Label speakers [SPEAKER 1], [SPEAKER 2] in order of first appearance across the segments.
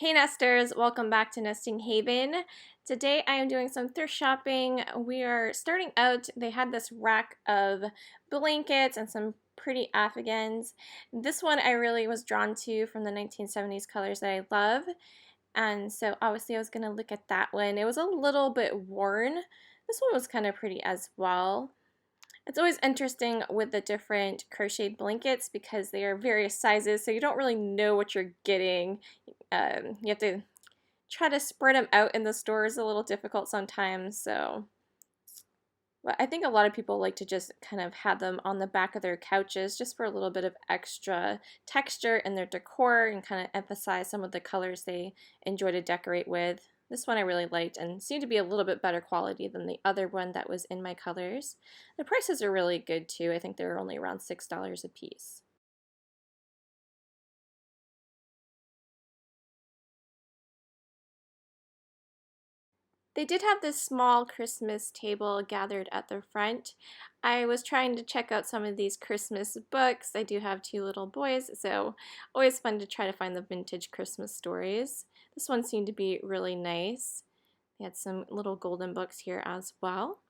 [SPEAKER 1] Hey Nesters, welcome back to Nesting Haven. Today I am doing some thrift shopping. We are starting out, they had this rack of blankets and some pretty Afghans. This one I really was drawn to from the 1970s colors that I love. And so obviously I was going to look at that one. It was a little bit worn. This one was kind of pretty as well. It's always interesting with the different crocheted blankets because they are various sizes, so you don't really know what you're getting. You have to try to spread them out in the stores, a little difficult sometimes. But I think a lot of people like to just kind of have them on the back of their couches just for a little bit of extra texture in their decor and kind of emphasize some of the colors they enjoy to decorate with. This one I really liked and seemed to be a little bit better quality than the other one that was in my colors. The prices are really good too. I think they're only around $6 a piece. They did have this small Christmas table gathered at the front. I was trying to check out some of these Christmas books. I do have two little boys, so always fun to try to find the vintage Christmas stories. This one seemed to be really nice. They had some little golden books here as well.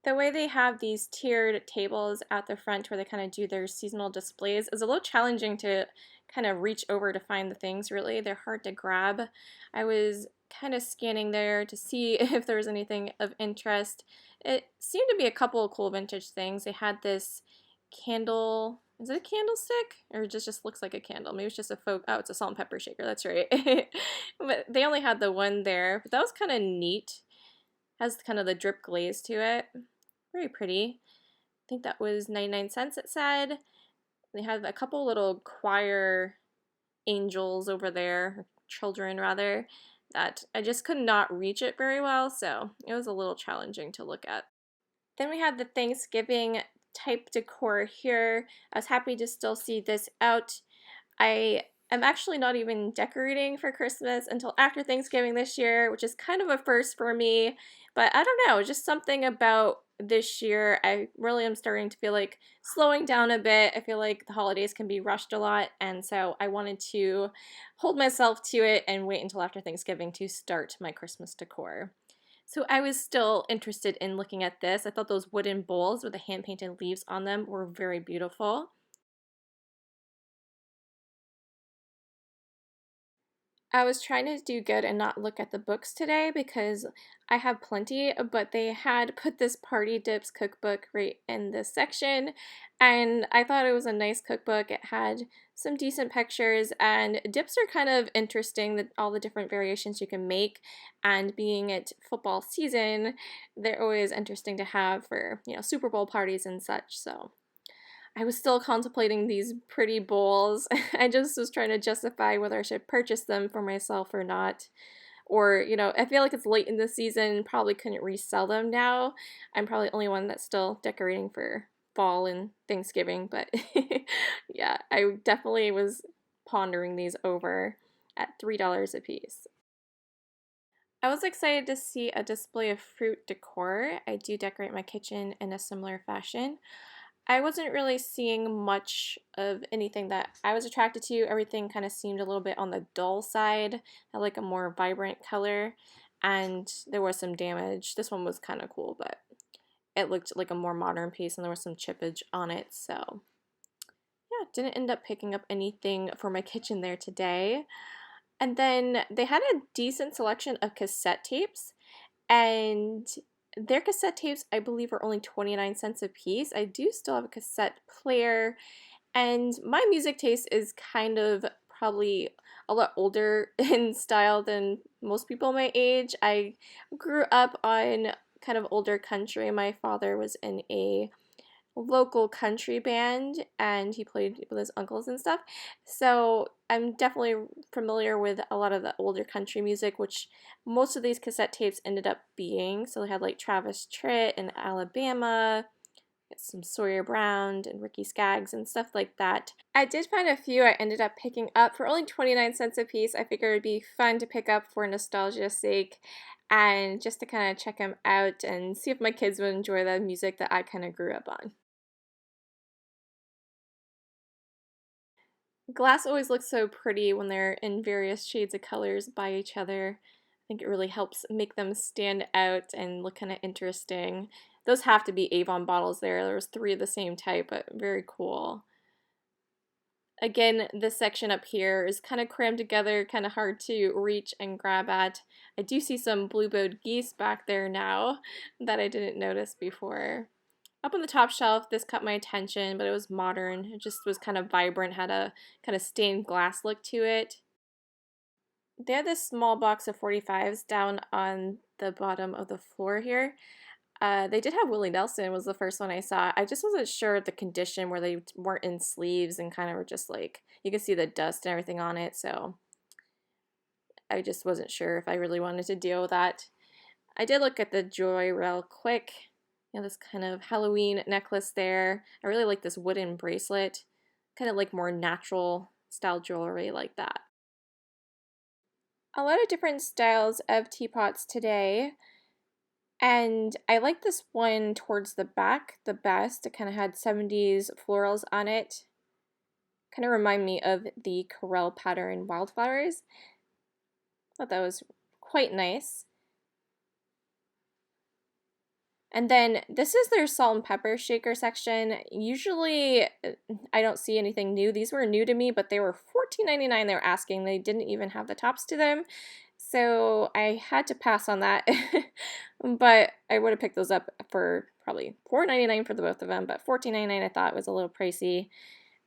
[SPEAKER 1] The way they have these tiered tables at the front where they kind of do their seasonal displays is a little challenging to kind of reach over to find the things, really. They're hard to grab. I was kind of scanning there to see if there was anything of interest. It seemed to be a couple of cool vintage things. They had this candle. Is it a candlestick? Or it just looks like a candle? Maybe it's just a oh, it's a salt and pepper shaker. That's right. But they only had the one there. But that was kind of neat. Has kind of the drip glaze to it. Very pretty. I think that was 99 cents it said. They have a couple little choir angels over there, or children rather, that I just could not reach it very well, so it was a little challenging to look at. Then we have the Thanksgiving type decor here. I was happy to still see this out. I am actually not even decorating for Christmas until after Thanksgiving this year, which is kind of a first for me. But I don't know, just something about this year. I really am starting to feel like slowing down a bit. I feel like the holidays can be rushed a lot, and so I wanted to hold myself to it and wait until after Thanksgiving to start my Christmas decor. So I was still interested in looking at this. I thought those wooden bowls with the hand-painted leaves on them were very beautiful. I was trying to do good and not look at the books today because I have plenty, but they had put this Party Dips cookbook right in this section, and I thought it was a nice cookbook. It had some decent pictures, and dips are kind of interesting, all the different variations you can make, and being it football season, they're always interesting to have for, Super Bowl parties and such, so. I was still contemplating these pretty bowls. I just was trying to justify whether I should purchase them for myself or not. Or, I feel like it's late in the season, probably couldn't resell them now. I'm probably the only one that's still decorating for fall and Thanksgiving, but yeah, I definitely was pondering these over at $3 a piece. I was excited to see a display of fruit decor. I do decorate my kitchen in a similar fashion. I wasn't really seeing much of anything that I was attracted to. Everything kind of seemed a little bit on the dull side, had like a more vibrant color, and there was some damage. This one was kind of cool, but it looked like a more modern piece and there was some chippage on it, so yeah, didn't end up picking up anything for my kitchen there today. And then they had a decent selection of cassette tapes, and their cassette tapes, I believe, are only 29 cents a piece. I do still have a cassette player, and my music taste is kind of probably a lot older in style than most people my age. I grew up on kind of older country. My father was in a local country band and he played with his uncles and stuff. So I'm definitely familiar with a lot of the older country music, which most of these cassette tapes ended up being. So they had like Travis Tritt and Alabama, Get some Sawyer Brown and Ricky Skaggs and stuff like that. I did find a few I ended up picking up for only 29 cents a piece. I figured it'd be fun to pick up for nostalgia's sake and just to kind of check them out and see if my kids would enjoy the music that I kind of grew up on. Glass always looks so pretty when they're in various shades of colors by each other. I think it really helps make them stand out and look kind of interesting. Those have to be Avon bottles there. There was 3 of the same type, but very cool. Again, this section up here is kind of crammed together, kind of hard to reach and grab at. I do see some blue-bowed geese back there now that I didn't notice before. Up on the top shelf, this caught my attention, but it was modern. It just was kind of vibrant, had a kind of stained glass look to it. They had this small box of 45s down on the bottom of the floor here. They did have Willie Nelson was the first one I saw. I just wasn't sure of the condition where they weren't in sleeves and kind of were just like, you could see the dust and everything on it, so I just wasn't sure if I really wanted to deal with that. I did look at the jewelry real quick. You know, this kind of Halloween necklace there. I really like this wooden bracelet. Kind of like more natural style jewelry like that. A lot of different styles of teapots today. And I like this one towards the back the best. It kind of had 70s florals on it. Kind of remind me of the Corel pattern wildflowers. Thought that was quite nice. And then this is their salt and pepper shaker section. Usually I don't see anything new. These were new to me, but they were $14.99 they were asking. They didn't even have the tops to them. So I had to pass on that. But I would have picked those up for probably $4.99 for the both of them, but $14.99 I thought was a little pricey.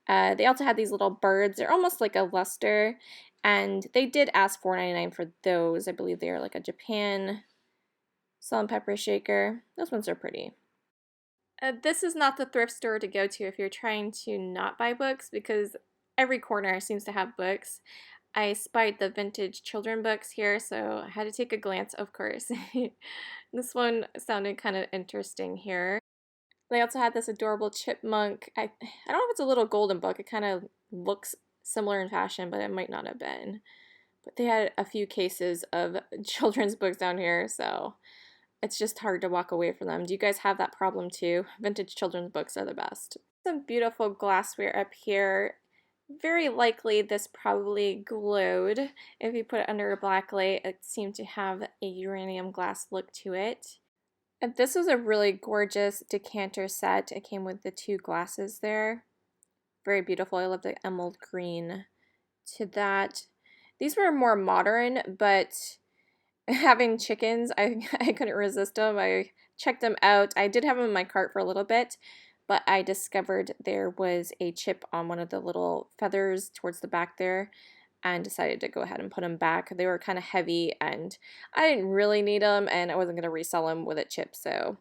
[SPEAKER 1] They also had these little birds. They're almost like a luster, and they did ask $4.99 for those. I believe they are like a Japan salt and pepper shaker. Those ones are pretty. This is not the thrift store to go to if you're trying to not buy books, because every corner seems to have books. I spied the vintage children books here, so I had to take a glance, of course. This one sounded kind of interesting here. They also had this adorable chipmunk. I don't know if it's a little golden book. It kind of looks similar in fashion, but it might not have been. But they had a few cases of children's books down here, so it's just hard to walk away from them. Do you guys have that problem too? Vintage children's books are the best. Some beautiful glassware up here. Very likely this probably glowed. If you put it under a black light, it seemed to have a uranium glass look to it. And this was a really gorgeous decanter set. It came with the 2 glasses there. Very beautiful. I love the emerald green to that. These were more modern, but having chickens, I couldn't resist them. I checked them out. I did have them in my cart for a little bit, but I discovered there was a chip on one of the little feathers towards the back there and decided to go ahead and put them back. They were kind of heavy and I didn't really need them, and I wasn't going to resell them with a chip, so.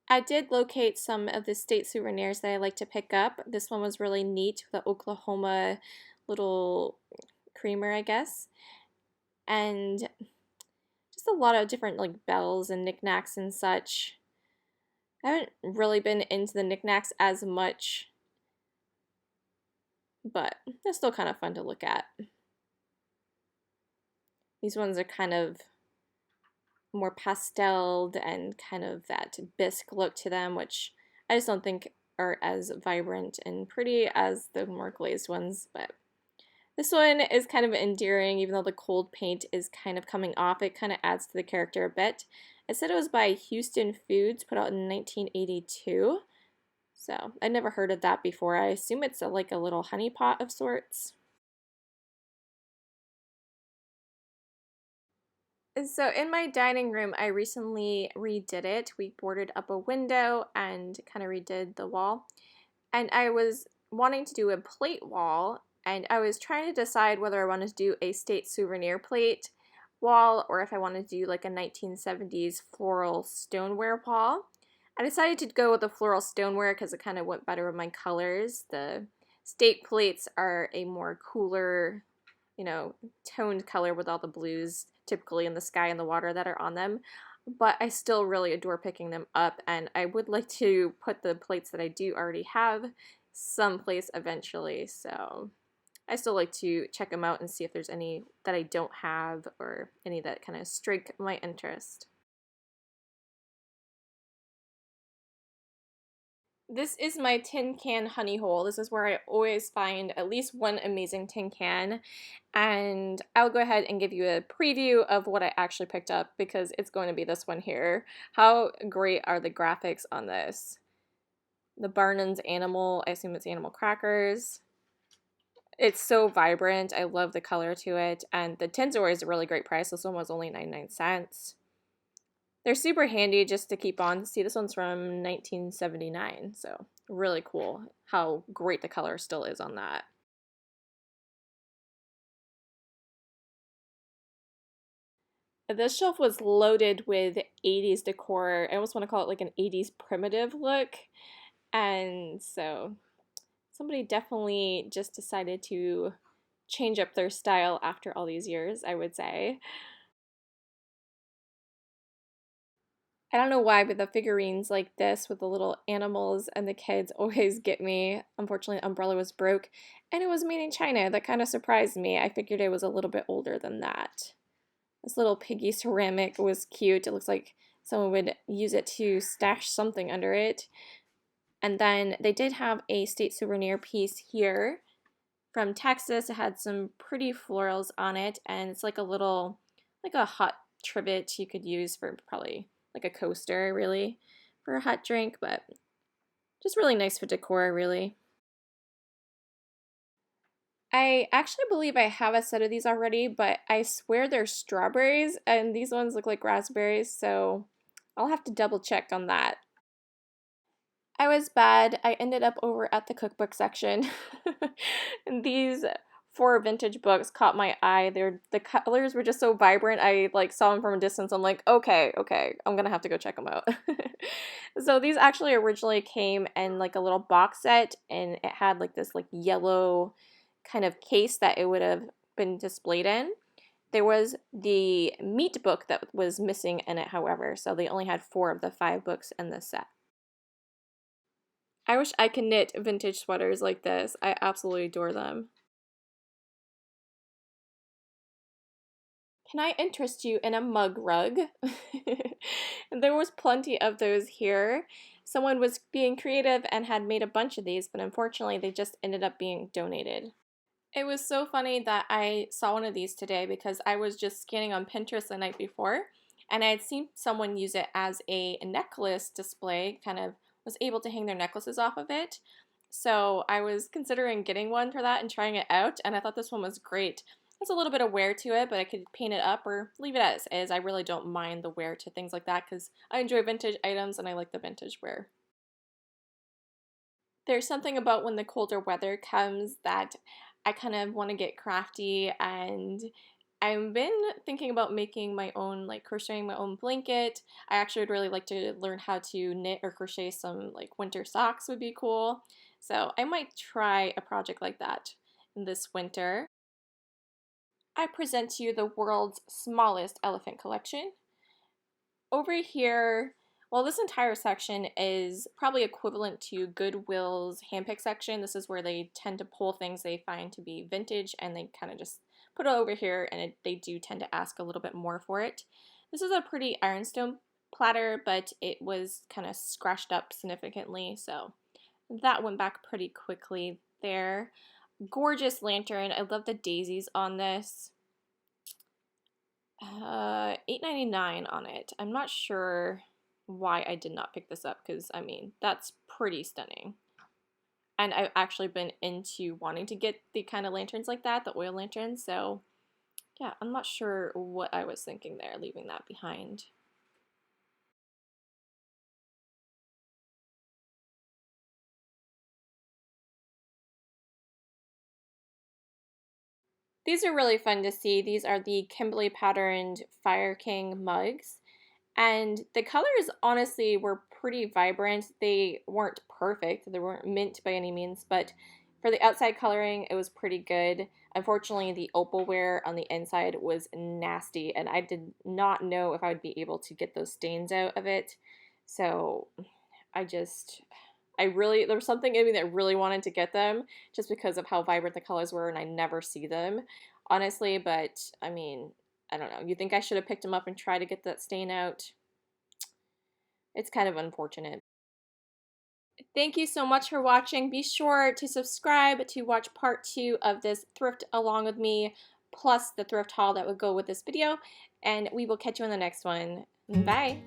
[SPEAKER 1] I did locate some of the state souvenirs that I like to pick up. This one was really neat, the Oklahoma little creamer, I guess. And just a lot of different like bells and knickknacks and such. I haven't really been into the knickknacks as much, but they're still kind of fun to look at. These ones are kind of more pasteled and kind of that bisque look to them, which I just don't think are as vibrant and pretty as the more glazed ones, but this one is kind of endearing, even though the cold paint is kind of coming off. It kind of adds to the character a bit. It said it was by Houston Foods, put out in 1982. So I'd never heard of that before. I assume it's like a little honey pot of sorts. So in my dining room, I recently redid it. We boarded up a window and kind of redid the wall. And I was wanting to do a plate wall, and I was trying to decide whether I wanted to do a state souvenir plate wall or if I wanted to do like a 1970s floral stoneware wall. I decided to go with the floral stoneware because it kind of went better with my colors. The state plates are a more cooler, toned color with all the blues typically in the sky and the water that are on them. but I still really adore picking them up, and I would like to put the plates that I do already have someplace eventually, so I still like to check them out and see if there's any that I don't have or any that kind of strike my interest. This is my tin can honey hole. This is where I always find at least one amazing tin can. And I'll go ahead and give you a preview of what I actually picked up because it's going to be this one here. How great are the graphics on this? The Barnum's animal, I assume it's animal crackers. It's so vibrant. I love the color to it. And the tins are always a really great price. This one was only 99¢. They're super handy just to keep on. See, this one's from 1979, so really cool how great the color still is on that. This shelf was loaded with 80s decor. I almost want to call it like an 80s primitive look. And so somebody definitely just decided to change up their style after all these years, I would say. I don't know why, but the figurines like this with the little animals and the kids always get me. Unfortunately, the umbrella was broke and it was made in China. That kind of surprised me. I figured it was a little bit older than that. This little piggy ceramic was cute. It looks like someone would use it to stash something under it. And then they did have a state souvenir piece here from Texas. It had some pretty florals on it, and it's like a little, like a hot trivet you could use for probably like a coaster, really, for a hot drink, but just really nice for decor, really. I actually believe I have a set of these already, but I swear they're strawberries, and these ones look like raspberries, so I'll have to double check on that. I was bad. I ended up over at the cookbook section. And these four vintage books caught my eye. The colors were just so vibrant. I like saw them from a distance. I'm like, okay, I'm gonna have to go check them out. So these actually originally came in like a little box set, and it had like this like yellow kind of case that it would have been displayed in. There was the meat book that was missing in it, however, so they only had four of the five books in the set. I wish I could knit vintage sweaters like this. I absolutely adore them. Can I interest you in a mug rug? There was plenty of those here. Someone was being creative and had made a bunch of these, but unfortunately they just ended up being donated. It was so funny that I saw one of these today because I was just scanning on Pinterest the night before and I had seen someone use it as a necklace display, kind of was able to hang their necklaces off of it. So I was considering getting one for that and trying it out, and I thought this one was great. It's a little bit of wear to it, but I could paint it up or leave it as is. I really don't mind the wear to things like that because I enjoy vintage items and I like the vintage wear. There's something about when the colder weather comes that I kind of want to get crafty, and I've been thinking about making my own, like crocheting my own blanket. I actually would really like to learn how to knit or crochet some like winter socks would be cool. So I might try a project like that this winter. I present to you the world's smallest elephant collection. Over here, well, this entire section is probably equivalent to Goodwill's handpick section. This is where they tend to pull things they find to be vintage and they kind of just put it over here, and they do tend to ask a little bit more for it. This is a pretty ironstone platter, but it was kind of scratched up significantly, so that went back pretty quickly there. Gorgeous lantern. I love the daisies on this. $8.99 on it. I'm not sure why I did not pick this up because, I mean, that's pretty stunning. And I've actually been into wanting to get the kind of lanterns like that, the oil lanterns, so yeah, I'm not sure what I was thinking there, leaving that behind. These are really fun to see. These are the Kimberly patterned Fire King mugs. And the colors honestly were pretty vibrant. They weren't perfect. They weren't mint by any means, but for the outside coloring, it was pretty good. Unfortunately, the opalware on the inside was nasty, and I did not know if I would be able to get those stains out of it. So I just, I really, there was something in me that really wanted to get them just because of how vibrant the colors were, and I never see them, honestly. But I mean, I don't know. You think I should have picked them up and tried to get that stain out? It's kind of unfortunate. Thank you so much for watching. Be sure to subscribe to watch part 2 of this thrift along with me, plus the thrift haul that would go with this video, and we will catch you in the next one. Bye!